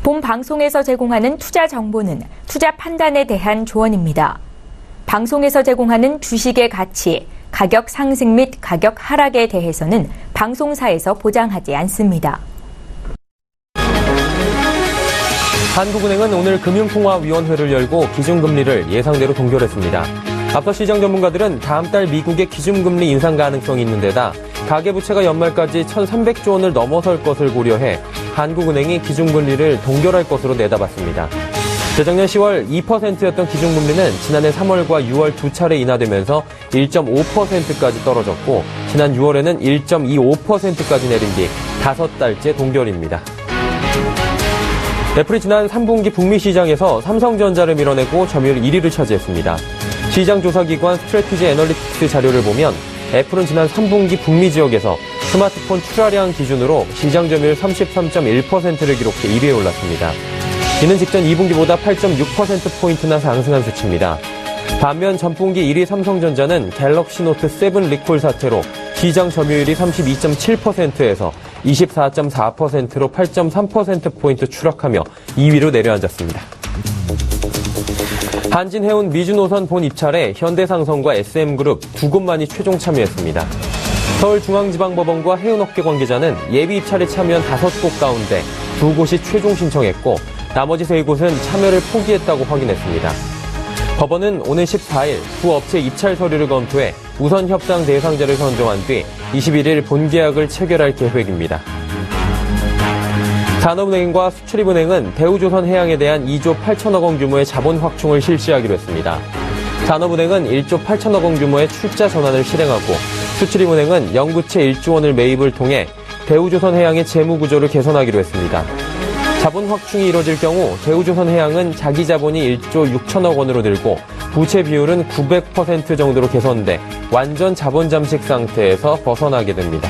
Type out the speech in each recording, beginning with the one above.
본 방송에서 제공하는 투자 정보는 투자 판단에 대한 조언입니다. 방송에서 제공하는 주식의 가치, 가격 상승 및 가격 하락에 대해서는 방송사에서 보장하지 않습니다. 한국은행은 오늘 금융통화위원회를 열고 기준금리를 예상대로 동결했습니다. 앞서 시장 전문가들은 다음 달 미국의 기준금리 인상 가능성이 있는 데다 가계부채가 연말까지 1,300조 원을 넘어설 것을 고려해 한국은행이 기준금리를 동결할 것으로 내다봤습니다. 재작년 10월 2%였던 기준금리는 지난해 3월과 6월 두 차례 인하되면서 1.5%까지 떨어졌고 지난 6월에는 1.25%까지 내린 뒤 5달째 동결입니다. 애플이 지난 3분기 북미 시장에서 삼성전자를 밀어내고 점유율 1위를 차지했습니다. 시장 조사기관 스트래티지 애널리틱스 자료를 보면 애플은 지난 3분기 북미 지역에서 스마트폰 출하량 기준으로 시장 점유율 33.1%를 기록해 1위에 올랐습니다. 이는 직전 2분기보다 8.6%포인트나 상승한 수치입니다. 반면 전분기 1위 삼성전자는 갤럭시 노트 7 리콜 사태로 시장 점유율이 32.7%에서 24.4%로 8.3%포인트 추락하며 2위로 내려앉았습니다. 한진해운 미주노선 본 입찰에 현대상선과 SM그룹 두 곳만이 최종 참여했습니다. 서울중앙지방법원과 해운업계 관계자는 예비 입찰에 참여한 5곳 가운데 2곳이 최종 신청했고 나머지 3곳은 참여를 포기했다고 확인했습니다. 법원은 오늘 14일 두 업체 입찰 서류를 검토해 우선 협상 대상자를 선정한 뒤 21일 본계약을 체결할 계획입니다. 산업은행과 수출입은행은 대우조선해양에 대한 2조 8천억 원 규모의 자본 확충을 실시하기로 했습니다. 산업은행은 1조 8천억 원 규모의 출자 전환을 실행하고 수출입은행은 연구채 1조 원을 매입을 통해 대우조선해양의 재무 구조를 개선하기로 했습니다. 자본 확충이 이뤄질 경우 대우조선해양은 자기 자본이 1조 6천억 원으로 늘고 부채 비율은 900% 정도로 개선돼 완전 자본 잠식 상태에서 벗어나게 됩니다.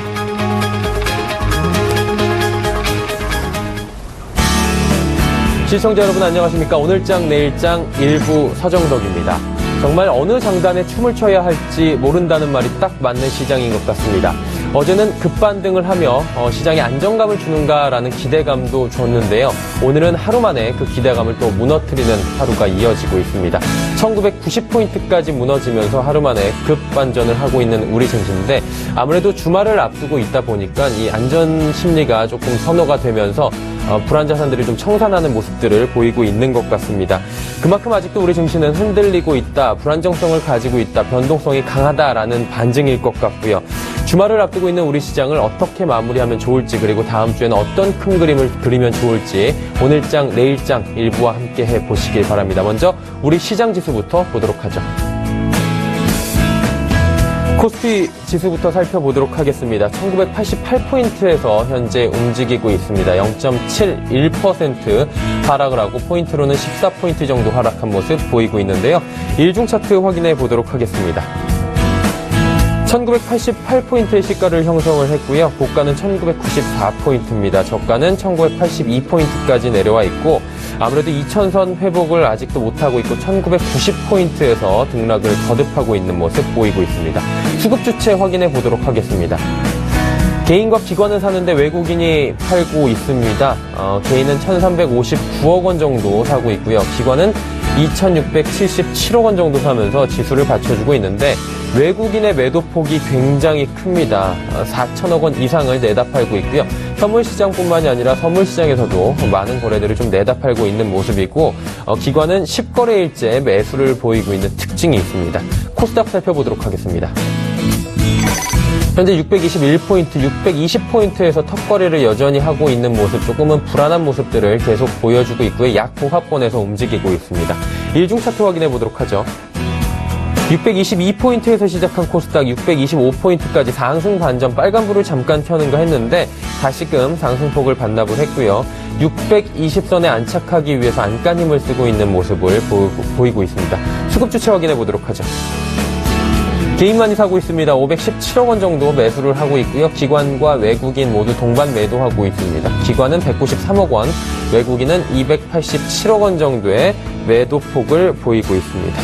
시청자 여러분 안녕하십니까? 오늘장 내일장 일부 서정덕입니다. 정말 어느 장단에 춤을 춰야 할지 모른다는 말이 딱 맞는 시장인 것 같습니다. 어제는 급반등을 하며 시장에 안정감을 주는가라는 기대감도 줬는데요. 오늘은 하루 만에 그 기대감을 또 무너뜨리는 하루가 이어지고 있습니다. 1990포인트까지 무너지면서 하루 만에 급반전을 하고 있는 우리 증시인데 아무래도 주말을 앞두고 있다 보니까 이 안전 심리가 조금 선호가 되면서 불안 자산들이 좀 청산하는 모습들을 보이고 있는 것 같습니다. 그만큼 아직도 우리 증시는 흔들리고 있다, 불안정성을 가지고 있다, 변동성이 강하다라는 반증일 것 같고요. 주말을 앞두고 있는 우리 시장을 어떻게 마무리하면 좋을지 그리고 다음 주에는 어떤 큰 그림을 그리면 좋을지 오늘장, 내일장 일부와 함께 해보시길 바랍니다. 먼저 우리 시장 지수부터 보도록 하죠. 코스피 지수부터 살펴보도록 하겠습니다. 1988포인트에서 현재 움직이고 있습니다. 0.71% 하락을 하고 포인트로는 14포인트 정도 하락한 모습 보이고 있는데요. 일중 차트 확인해 보도록 하겠습니다. 1988포인트의 시가를 형성을 했고요. 고가는 1994포인트입니다. 저가는 1982포인트까지 내려와 있고 아무래도 2000선 회복을 아직도 못하고 있고 1990포인트에서 등락을 거듭하고 있는 모습 보이고 있습니다. 수급 주체 확인해 보도록 하겠습니다. 개인과 기관은 사는데 외국인이 팔고 있습니다. 개인은 1359억 원 정도 사고 있고요. 기관은 2677억 원 정도 사면서 지수를 받쳐주고 있는데 외국인의 매도폭이 굉장히 큽니다. 4천억 원 이상을 내다 팔고 있고요. 선물시장뿐만이 아니라 선물시장에서도 많은 거래들을 좀 내다 팔고 있는 모습이고 기관은 10거래일째 매수를 보이고 있는 특징이 있습니다. 코스닥 살펴보도록 하겠습니다. 현재 621포인트, 620포인트에서 턱거래를 여전히 하고 있는 모습, 조금은 불안한 모습들을 계속 보여주고 있고요. 약보합권에서 움직이고 있습니다. 일중 차트 확인해 보도록 하죠. 622포인트에서 시작한 코스닥 625포인트까지 상승 반전 빨간불을 잠깐 켜는가 했는데 다시금 상승폭을 반납을 했고요. 620선에 안착하기 위해서 안간 힘을 쓰고 있는 모습을 보이고 있습니다. 수급 주체 확인해 보도록 하죠. 개인만이 사고 있습니다. 517억 원 정도 매수를 하고 있고요. 기관과 외국인 모두 동반 매도하고 있습니다. 기관은 193억 원, 외국인은 287억 원 정도의 매도폭을 보이고 있습니다.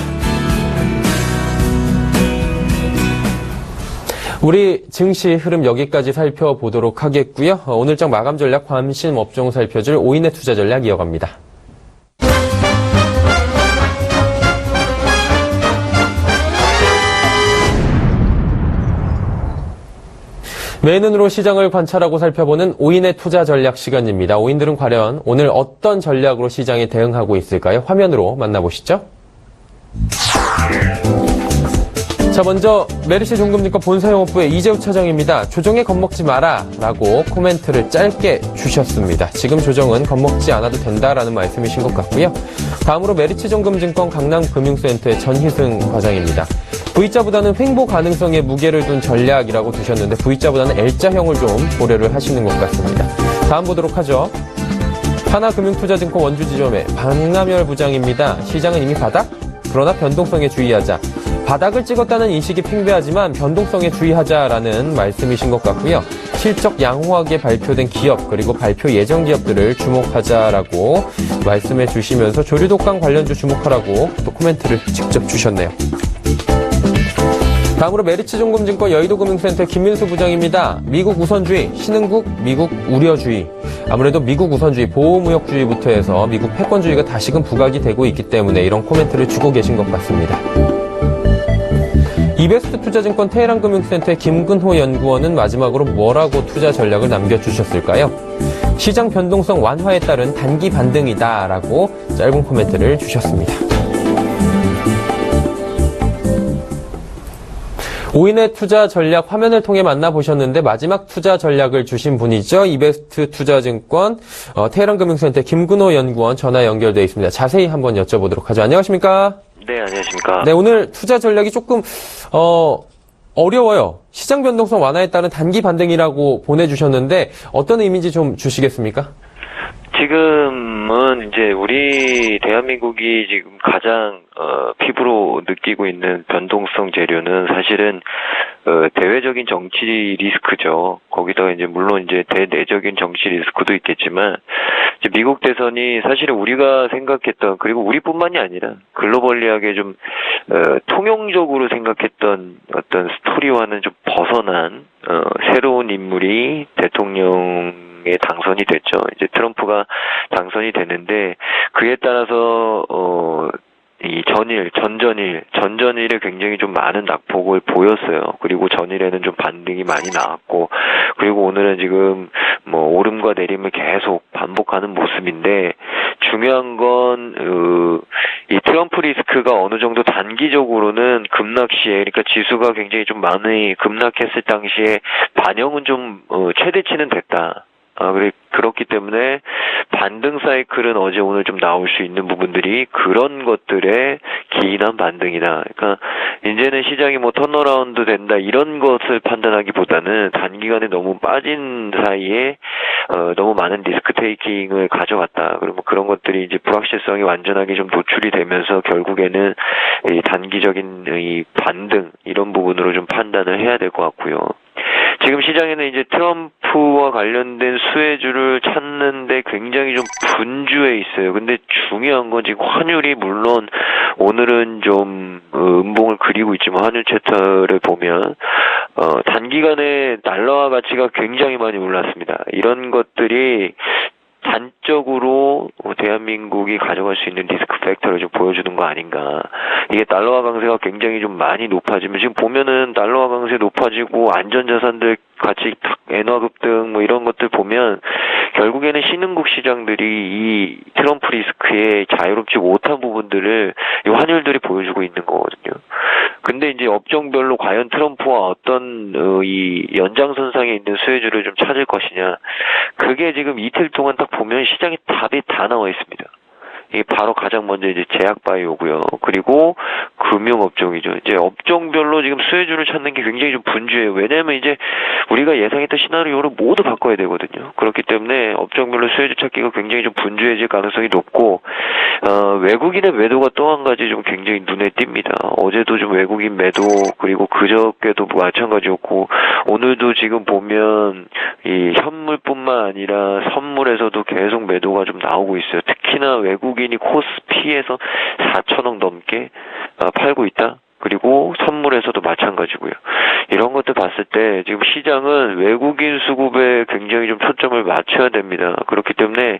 우리 증시 흐름 여기까지 살펴보도록 하겠고요. 오늘장 마감 전략 관심 업종 살펴줄 오인의 투자 전략 이어갑니다. 맨눈으로 시장을 관찰하고 살펴보는 오인의 투자 전략 시간입니다. 오인들은 과연 오늘 어떤 전략으로 시장에 대응하고 있을까요? 화면으로 만나보시죠. 자, 먼저 메르시 종금증권 본사영업부의 이재우 차장입니다. 조정에 겁먹지 마라 라고 코멘트를 짧게 주셨습니다. 지금 조정은 겁먹지 않아도 된다라는 말씀이신 것 같고요. 다음으로 메르치종금증권 강남금융센터의 전희승 과장입니다. V자보다는 횡보 가능성에 무게를 둔 전략이라고 두셨는데 V자보다는 L자형을 좀 고려를 하시는 것 같습니다. 다음 보도록 하죠. 하나금융투자증권 원주지점의 박남열 부장입니다. 시장은 이미 바닥? 그러나 변동성에 주의하자. 바닥을 찍었다는 인식이 팽배하지만 변동성에 주의하자라는 말씀이신 것 같고요. 실적 양호하게 발표된 기업 그리고 발표 예정 기업들을 주목하자라고 말씀해 주시면서 조류독감 관련주 주목하라고 또 코멘트를 직접 주셨네요. 다음으로 메리츠종금증권 여의도금융센터 김민수 부장입니다. 미국 우선주의, 신흥국, 미국 우려주의. 아무래도 미국 우선주의, 보호무역주의부터 해서 미국 패권주의가 다시금 부각이 되고 있기 때문에 이런 코멘트를 주고 계신 것 같습니다. 이베스트 투자증권 테헤란금융센터의 김근호 연구원은 마지막으로 뭐라고 투자 전략을 남겨주셨을까요? 시장 변동성 완화에 따른 단기 반등이다라고 짧은 코멘트를 주셨습니다. 오인의 투자 전략 화면을 통해 만나보셨는데 마지막 투자 전략을 주신 분이죠. 이베스트 투자증권 테헤란금융센터 김근호 연구원 전화 연결되어 있습니다. 자세히 한번 여쭤보도록 하죠. 안녕하십니까? 네, 안녕하십니까? 네, 오늘 투자 전략이 조금 어려워요. 시장 변동성 완화에 따른 단기 반등이라고 보내주셨는데 어떤 의미인지 좀 주시겠습니까? 지금은 이제 우리 대한민국이 지금 가장 피부로 느끼고 있는 변동성 재료는 사실은 대외적인 정치 리스크죠. 거기다가 이제 물론 이제 대내적인 정치 리스크도 있겠지만 이제 미국 대선이 사실은 우리가 생각했던 그리고 우리뿐만이 아니라 글로벌리하게 좀 통용적으로 생각했던 어떤 스토리와는 좀 벗어난 새로운 인물이 대통령에 당선이 됐죠. 이제 트럼프가 당선이 됐는데 그에 따라서 이 전전일에 굉장히 좀 많은 낙폭을 보였어요. 그리고 전일에는 좀 반등이 많이 나왔고, 그리고 오늘은 지금 뭐 오름과 내림을 계속 반복하는 모습인데, 중요한 건, 이 트럼프 리스크가 어느 정도 단기적으로는 급락 시에, 그러니까 지수가 굉장히 좀 많이 급락했을 당시에 반영은 좀, 최대치는 됐다. 그렇기 때문에 반등 사이클은 어제 오늘 좀 나올 수 있는 부분들이 그런 것들의 기인한 반등이다. 그러니까 이제는 시장이 뭐 턴어라운드 된다 이런 것을 판단하기보다는 단기간에 너무 빠진 사이에 너무 많은 리스크 테이킹을 가져갔다. 그리고 그런 것들이 이제 불확실성이 완전하게 좀 노출이 되면서 결국에는 이 단기적인 이 반등 이런 부분으로 좀 판단을 해야 될 것 같고요. 지금 시장에는 이제 트럼프와 관련된 수혜주를 찾는데 굉장히 좀 분주해 있어요. 근데 중요한 건 지금 환율이 물론 오늘은 좀 음봉을 그리고 있지만 환율 차트를 보면 단기간에 달러화 가치가 굉장히 많이 올랐습니다. 이런 것들이 단적으로 대한민국이 가져갈 수 있는 리스크 팩터를 좀 보여주는 거 아닌가. 이게 달러화 강세가 굉장히 좀 많이 높아지면 지금 보면은 달러화 강세 높아지고 안전자산들 같이 엔화 급등 뭐 이런 것들 보면 결국에는 신흥국 시장들이 이 트럼프 리스크에 자유롭지 못한 부분들을 이 환율들이 보여주고 있는 거거든요. 근데 이제 업종별로 과연 트럼프와 어떤 이 연장선상에 있는 수혜주를 좀 찾을 것이냐. 그게 지금 이틀 동안 딱 보면 시장에 답이 다 나와 있습니다. 이게 바로 가장 먼저 이제 제약바이오고요. 그리고 금융업종이죠. 이제 업종별로 지금 수혜주를 찾는 게 굉장히 좀 분주해요. 왜냐하면 이제 우리가 예상했던 시나리오를 모두 바꿔야 되거든요. 그렇기 때문에 업종별로 수혜주 찾기가 굉장히 좀 분주해질 가능성이 높고 외국인의 매도가 또 한 가지 좀 굉장히 눈에 띕니다. 어제도 좀 외국인 매도 그리고 그저께도 마찬가지였고 오늘도 지금 보면 이 현물뿐만 아니라 선물에서도 계속 매도가 좀 나오고 있어요. 특히나 외국인이 코스피에서 4천억 넘게 팔고 있다. 그리고 선물에서도 마찬가지고요. 이런 것들 봤을 때 지금 시장은 외국인 수급에 굉장히 좀 초점을 맞춰야 됩니다. 그렇기 때문에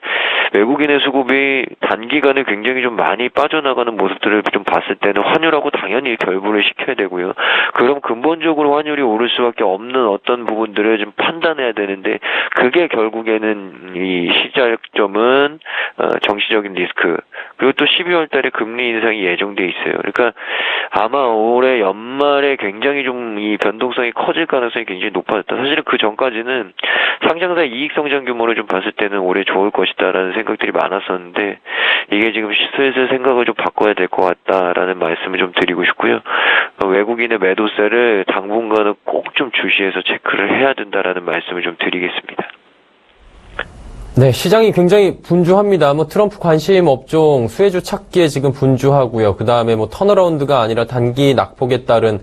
외국인의 수급이 단기간에 굉장히 좀 많이 빠져나가는 모습들을 좀 봤을 때는 환율하고 당연히 결부를 시켜야 되고요. 그럼 근본적으로 환율이 오를 수밖에 없는 어떤 부분들을 좀 판단해야 되는데 그게 결국에는 이 시작점은 정치적인 리스크 그리고 또 12월 달에 금리 인상이 예정돼 있어요. 그러니까 아마 올해 연말에 굉장히 좀 이 변동성이 커질 가능성이 굉장히 높아졌다. 사실은 그 전까지는 상장사 이익 성장 규모를 좀 봤을 때는 올해 좋을 것이다라는 생각들이 많았었는데 이게 지금 슬슬 생각을 좀 바꿔야 될 것 같다라는 말씀을 좀 드리고 싶고요. 외국인의 매도세를 당분간은 꼭 좀 주시해서 체크를 해야 된다라는 말씀을 좀 드리겠습니다. 네, 시장이 굉장히 분주합니다. 트럼프 관심 업종 수혜주 찾기에 지금 분주하고요. 그 다음에 턴어라운드가 아니라 단기 낙폭에 따른,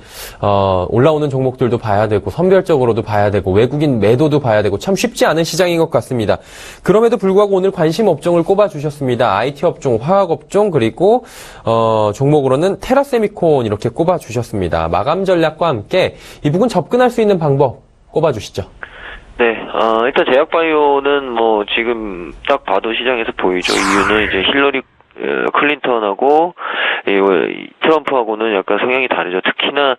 올라오는 종목들도 봐야 되고, 선별적으로도 봐야 되고, 외국인 매도도 봐야 되고, 참 쉽지 않은 시장인 것 같습니다. 그럼에도 불구하고 오늘 관심 업종을 꼽아주셨습니다. IT 업종, 화학 업종, 그리고, 종목으로는 테라세미콘 이렇게 꼽아주셨습니다. 마감 전략과 함께 이 부분 접근할 수 있는 방법 꼽아주시죠. 네, 일단 제약바이오는 지금 딱 봐도 시장에서 보이죠. 이유는 이제 힐러리 클린턴하고 트럼프하고는 약간 성향이 다르죠. 특히나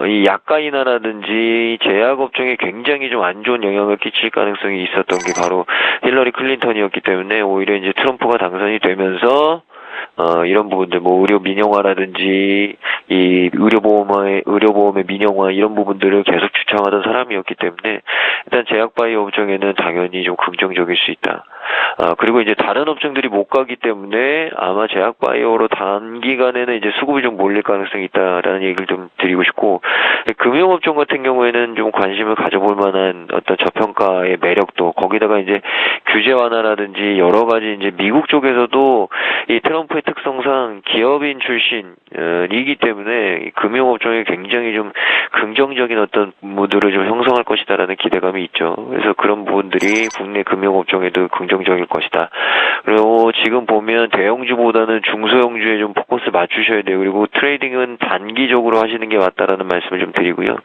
이 약가인화라든지 제약 업종에 굉장히 좀 안 좋은 영향을 끼칠 가능성이 있었던 게 바로 힐러리 클린턴이었기 때문에 오히려 이제 트럼프가 당선이 되면서 이런 부분들, 의료 민영화라든지, 이 의료보험의 민영화, 이런 부분들을 계속 주창하던 사람이었기 때문에, 일단 제약바이오 업종에는 당연히 좀 긍정적일 수 있다. 그리고 이제 다른 업종들이 못 가기 때문에 아마 제약바이오로 단기간에는 이제 수급이 좀 몰릴 가능성이 있다라는 얘기를 좀 드리고 싶고, 금융업종 같은 경우에는 좀 관심을 가져볼 만한 어떤 저평가의 매력도, 거기다가 이제 규제 완화라든지 여러 가지 이제 미국 쪽에서도 이 트럼프의 특성상 기업인 출신이기 때문에 금융업종에 굉장히 좀 긍정적인 어떤 무드를 좀 형성할 것이다라는 기대감이 있죠. 그래서 그런 부분들이 국내 금융업종에도 긍정적일 것이다. 그리고 지금 보면 대형주보다는 중소형주에 좀 포커스 맞추셔야 돼요. 그리고 트레이딩은 단기적으로 하시는 게 맞다라는 말씀을 좀 드리고요.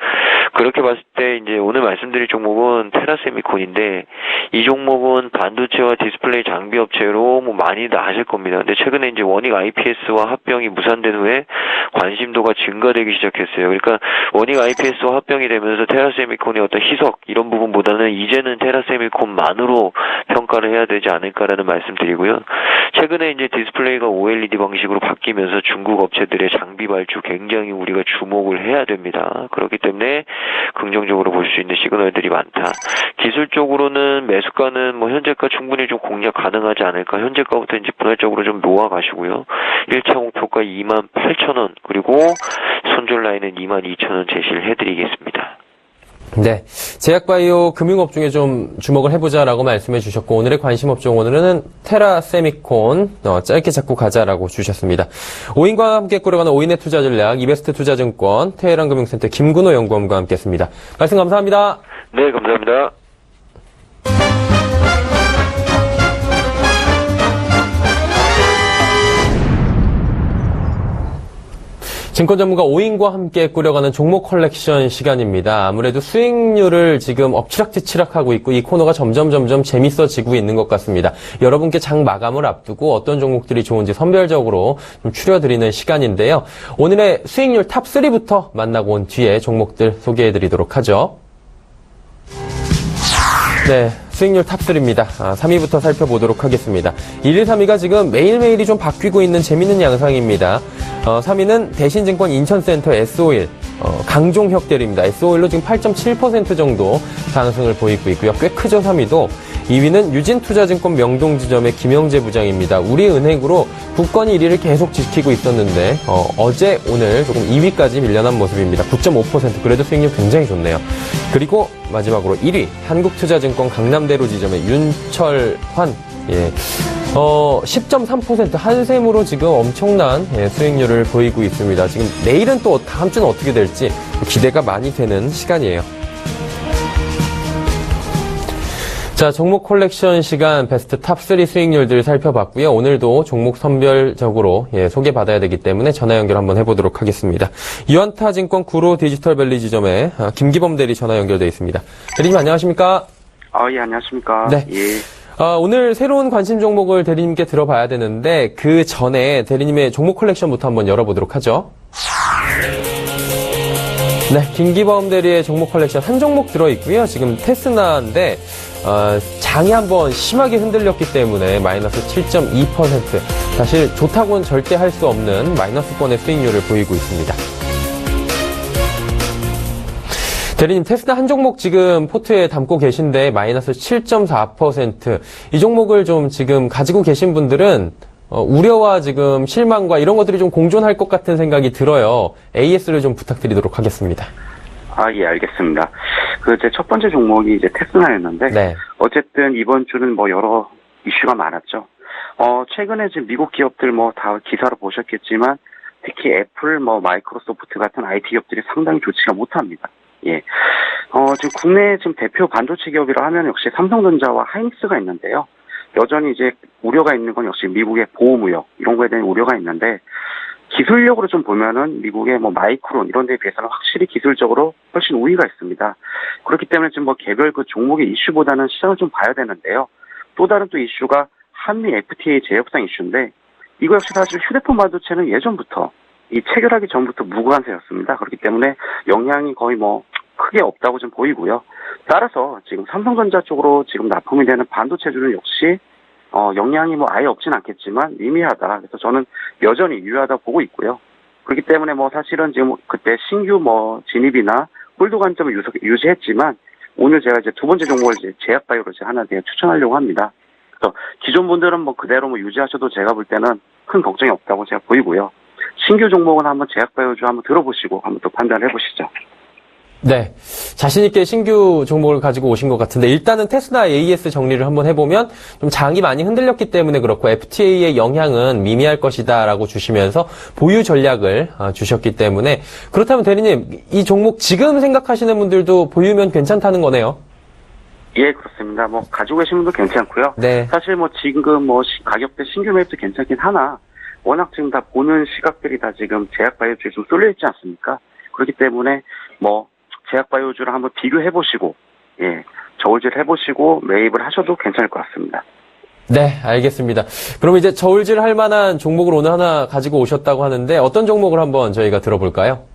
그렇게 봤을 때 이제 오늘 말씀드릴 종목은 테라세미콘인데 이 종목은 반도체와 디스플레이 장비 업체로 많이들 아실 겁니다. 근데 최근에 이제 원익 IPS와 합병이 무산된 후에 관심도가 증가되기 시작했어요. 그러니까 원익 IPS와 합병이 되면서 테라세미콘의 어떤 희석 이런 부분보다는 이제는 테라세미콘만으로 평가를 해야 되지 않을까라는 말씀드리고요. 최근에 이제 디스플레이가 OLED 방식으로 바뀌면서 중국 업체들의 장비 발주 굉장히 우리가 주목을 해야 됩니다. 그렇기 때문에 긍정적으로 볼 수 있는 시그널들이 많다. 기술적으로는 매수가는 현재가 충분히 좀 공략 가능하지 않을까. 현재가부터 이제 분할적으로 좀 놓아가시고요. 1차 목표가 28,000원 그리고 손절 라인은 22,000원 제시를 해드리겠습니다. 네, 제약바이오 금융업종에 좀 주목을 해보자라고 말씀해 주셨고 오늘의 관심 업종 오늘은 테라세미콘 짧게 잡고 가자라고 주셨습니다. 오인과 함께 꾸려가는 오인의 투자 전략 이베스트 투자증권 테헤란금융센터 김근호 연구원과 함께했습니다. 말씀 감사합니다. 네, 감사합니다. 증권 전문가 오인과 함께 꾸려가는 종목 컬렉션 시간입니다. 아무래도 수익률을 지금 엎치락뒤치락하고 있고 이 코너가 점점 재밌어지고 있는 것 같습니다. 여러분께 장 마감을 앞두고 어떤 종목들이 좋은지 선별적으로 좀 추려드리는 시간인데요. 오늘의 수익률 탑 3부터 만나고 온 뒤에 종목들 소개해드리도록 하죠. 네, 수익률 탑3입니다. 3위부터 살펴보도록 하겠습니다. 1, 2, 3위가 지금 매일매일이 좀 바뀌고 있는 재밌는 양상입니다. 3위는 대신증권 인천센터 S-오일, 강종혁대리입니다. S-오일로 지금 8.7% 정도 상승을 보이고 있고요. 꽤 크죠, 3위도. 2위는 유진투자증권 명동지점의 김영재 부장입니다. 우리은행으로 국건이 1위를 계속 지키고 있었는데 어제 오늘 조금 2위까지 밀려난 모습입니다. 9.5% 그래도 수익률 굉장히 좋네요. 그리고 마지막으로 1위 한국투자증권 강남대로 지점의 윤철환 10.3% 한샘으로 지금 엄청난 수익률을 보이고 있습니다. 지금 내일은 또 다음 주는 어떻게 될지 기대가 많이 되는 시간이에요. 자, 자, 종목 컬렉션 시간 베스트 탑3 수익률들 살펴봤고요. 오늘도 종목 선별적으로 소개받아야 되기 때문에 전화 연결 한번 해보도록 하겠습니다. 유한타증권 구로 디지털밸리 지점에 김기범 대리 전화 연결되어 있습니다. 대리님 안녕하십니까? 예, 안녕하십니까? 네. 예. 오늘 새로운 관심 종목을 대리님께 들어봐야 되는데 그 전에 대리님의 종목 컬렉션부터 한번 열어보도록 하죠. 네, 김기범 대리의 종목 컬렉션 한 종목 들어있고요. 지금 테스나인데 장이 한번 심하게 흔들렸기 때문에 마이너스 7.2%. 사실 좋다고는 절대 할 수 없는 마이너스권의 수익률을 보이고 있습니다. 대리님, 테스나 한 종목 지금 포트에 담고 계신데 마이너스 7.4%. 이 종목을 좀 지금 가지고 계신 분들은 우려와 지금 실망과 이런 것들이 좀 공존할 것 같은 생각이 들어요. AS를 좀 부탁드리도록 하겠습니다. 예, 알겠습니다. 제 첫 번째 종목이 이제 테스나였는데, 네. 어쨌든 이번 주는 여러 이슈가 많았죠. 최근에 지금 미국 기업들 다 기사로 보셨겠지만, 특히 애플, 마이크로소프트 같은 IT 기업들이 상당히 좋지가 못합니다. 예. 지금 국내 지금 대표 반도체 기업이라 하면 역시 삼성전자와 하이닉스가 있는데요. 여전히 이제 우려가 있는 건 역시 미국의 보호무역, 이런 거에 대한 우려가 있는데, 기술력으로 좀 보면은 미국의 마이크론 이런 데에 비해서는 확실히 기술적으로 훨씬 우위가 있습니다. 그렇기 때문에 지금 개별 종목의 이슈보다는 시장을 좀 봐야 되는데요. 또 다른 또 이슈가 한미 FTA 재협상 이슈인데, 이거 역시 사실 휴대폰 반도체는 예전부터 이 체결하기 전부터 무관세였습니다. 그렇기 때문에 영향이 거의 크게 없다고 좀 보이고요. 따라서 지금 삼성전자 쪽으로 지금 납품이 되는 반도체주는 역시 영향이 아예 없진 않겠지만 미미하다. 그래서 저는 여전히 유효하다 보고 있고요. 그렇기 때문에 사실은 지금 그때 신규 진입이나 홀드 관점을 유지했지만 오늘 제가 이제 두 번째 종목을 이제 제약바이오로 하나 추천하려고 합니다. 그래서 기존 분들은 그대로 유지하셔도 제가 볼 때는 큰 걱정이 없다고 제가 보이고요. 신규 종목은 한번 제약바이오주 한번 들어보시고 한번 또 판단해 보시죠. 네. 자신있게 신규 종목을 가지고 오신 것 같은데, 일단은 테스나 AS 정리를 한번 해보면, 좀 장이 많이 흔들렸기 때문에 그렇고, FTA의 영향은 미미할 것이다 라고 주시면서 보유 전략을 주셨기 때문에, 그렇다면 대리님, 이 종목 지금 생각하시는 분들도 보유면 괜찮다는 거네요? 예, 그렇습니다. 가지고 계신 분도 괜찮고요. 네. 사실 지금 가격대 신규 매입도 괜찮긴 하나, 워낙 지금 다 보는 시각들이 다 지금 제약바이오주에 좀 쏠려있지 않습니까? 그렇기 때문에 제약바이오주를 한번 비교해보시고, 저울질 해보시고 매입을 하셔도 괜찮을 것 같습니다. 네, 알겠습니다. 그럼 이제 저울질 할 만한 종목을 오늘 하나 가지고 오셨다고 하는데, 어떤 종목을 한번 저희가 들어볼까요?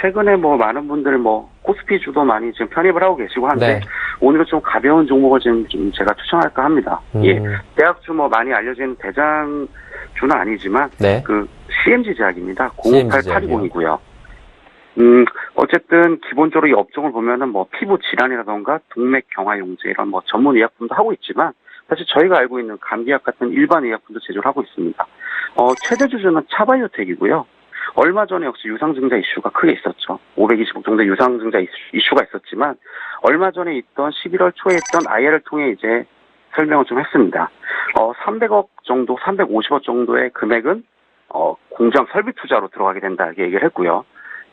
최근에 많은 분들 코스피주도 많이 지금 편입을 하고 계시고 한데, 네. 오늘은 좀 가벼운 종목을 좀 제가 추천할까 합니다. 예. 대학주 많이 알려진 대장주는 아니지만, 네. CMG 제약입니다. 058820이고요. 어쨌든 기본적으로 이 업종을 보면은 피부 질환이라던가 동맥 경화용제 이런 전문 의약품도 하고 있지만 사실 저희가 알고 있는 감기약 같은 일반 의약품도 제조를 하고 있습니다. 최대 주주는 차바이오텍이고요. 얼마 전에 역시 유상증자 이슈가 크게 있었죠. 520억 정도의 유상증자 이슈가 있었지만 얼마 전에 있던 11월 초에 있던 IR을 통해 이제 설명을 좀 했습니다. 300억 정도, 350억 정도의 금액은 공장 설비 투자로 들어가게 된다 이렇게 얘기를 했고요.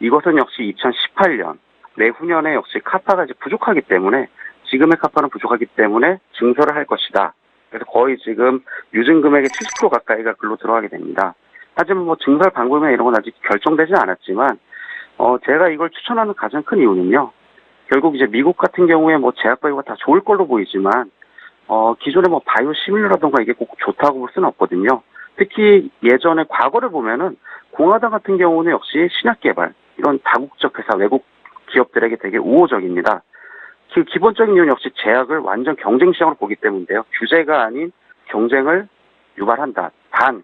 이것은 역시 2018년 내후년에 역시 카파가 이제 부족하기 때문에 지금의 카파는 부족하기 때문에 증설을 할 것이다. 그래서 거의 지금 유증 금액의 70% 가까이가 글로 들어가게 됩니다. 하지만 증설 방법이나 이런 건 아직 결정되지 않았지만 제가 이걸 추천하는 가장 큰 이유는요. 결국 이제 미국 같은 경우에 제약바이오가 다 좋을 걸로 보이지만 기존에 바이오 시밀러라던가 이게 꼭 좋다고 볼 수는 없거든요. 특히 예전에 과거를 보면은 공화당 같은 경우는 역시 신약 개발 이런 다국적 회사 외국 기업들에게 되게 우호적입니다. 그 기본적인 이유는 역시 제약을 완전 경쟁 시장으로 보기 때문인데요. 규제가 아닌 경쟁을 유발한다.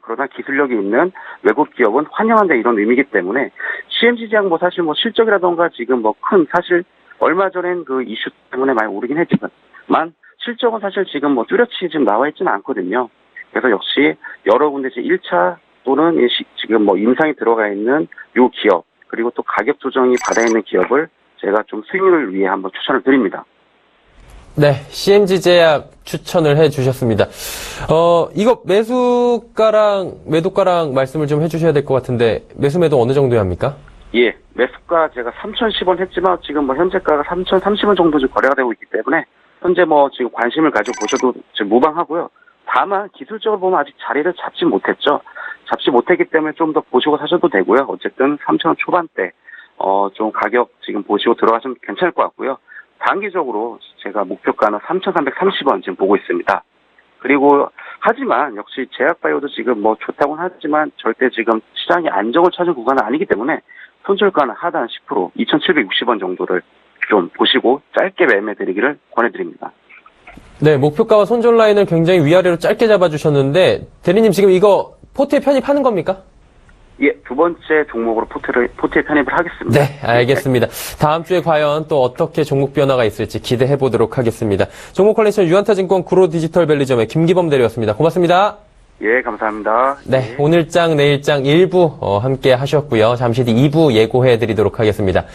그러나 기술력이 있는 외국 기업은 환영한다 이런 의미이기 때문에 CMG 제약 사실 실적이라던가 지금 큰 사실 얼마 전엔 그 이슈 때문에 많이 오르긴 했지만 실적은 사실 지금 뚜렷이 지금 나와 있지는 않거든요. 그래서 역시 여러 군데 1차 또는 지금 임상이 들어가 있는 요 기업 그리고 또 가격 조정이 받아 있는 기업을 제가 좀 수익률을 위해 한번 추천을 드립니다. 네, CMG 제약 추천을 해주셨습니다. 이거 매도가랑 말씀을 좀 해주셔야 될 것 같은데 매수 어느 정도에 합니까? 예, 매수가 제가 3,010원 했지만 지금 현재가가 3,030원 정도 좀 거래가 되고 있기 때문에 현재 뭐 지금 관심을 가지고 보셔도 지금 무방하고요. 다만 기술적으로 보면 아직 자리를 잡지 못했죠. 잡지 못했기 때문에 좀 더 보시고 사셔도 되고요. 어쨌든 3,000원 초반대 좀 가격 지금 보시고 들어가시면 괜찮을 것 같고요. 단기적으로 제가 목표가는 3,330원 지금 보고 있습니다. 그리고 하지만 역시 제약바이오도 지금 뭐 좋다고는 하지만 절대 지금 시장이 안정을 찾은 구간은 아니기 때문에 손절가는 하단 10% 2,760원 정도를 좀 보시고 짧게 매매 드리기를 권해드립니다. 네, 목표가와 손절 라인을 굉장히 위아래로 짧게 잡아주셨는데 대리님 지금 이거 포트에 편입하는 겁니까? 예, 두 번째 종목으로 포트에 편입을 하겠습니다. 네, 알겠습니다. 다음 주에 과연 또 어떻게 종목 변화가 있을지 기대해 보도록 하겠습니다. 종목 컬렉션 유한타증권 구로디지털밸리점의 김기범 대리였습니다. 고맙습니다. 예, 감사합니다. 네, 예. 오늘장 내일장 1부 함께 하셨고요. 잠시 뒤 2부 예고해 드리도록 하겠습니다.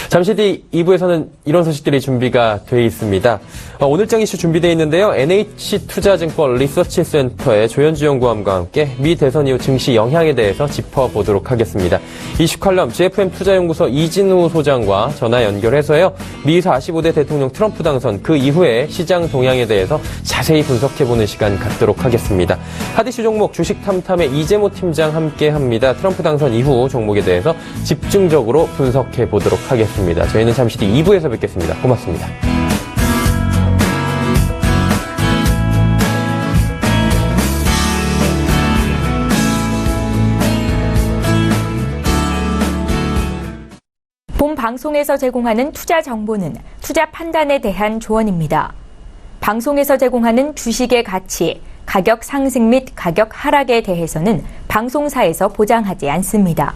잠시 뒤 2부에서는 이런 소식들이 준비가 돼 있습니다. 오늘장 이슈 준비되어 있는데요. NH투자증권 리서치센터의 조현주 연구원과 함께 미 대선 이후 증시 영향에 대해서 짚어보도록 하겠습니다. 이슈 칼럼 GFM 투자연구소 이진우 소장과 전화 연결해서요. 미 45대 대통령 트럼프 당선 그 이후에 시장 동향에 대해서 자세히 분석해보는 시간 갖도록 하겠습니다. 하디슈 종목 주식 탐탐의 이재모 팀장 함께합니다. 트럼프 당선 이후 종목에 대해서 집중적으로 분석해 보도록 하겠습니다. 저희는 잠시 뒤 2부에서 뵙겠습니다. 고맙습니다. 본 방송에서 제공하는 투자 정보는 투자 판단에 대한 조언입니다. 방송에서 제공하는 주식의 가치, 가격 상승 및 가격 하락에 대해서는 방송사에서 보장하지 않습니다.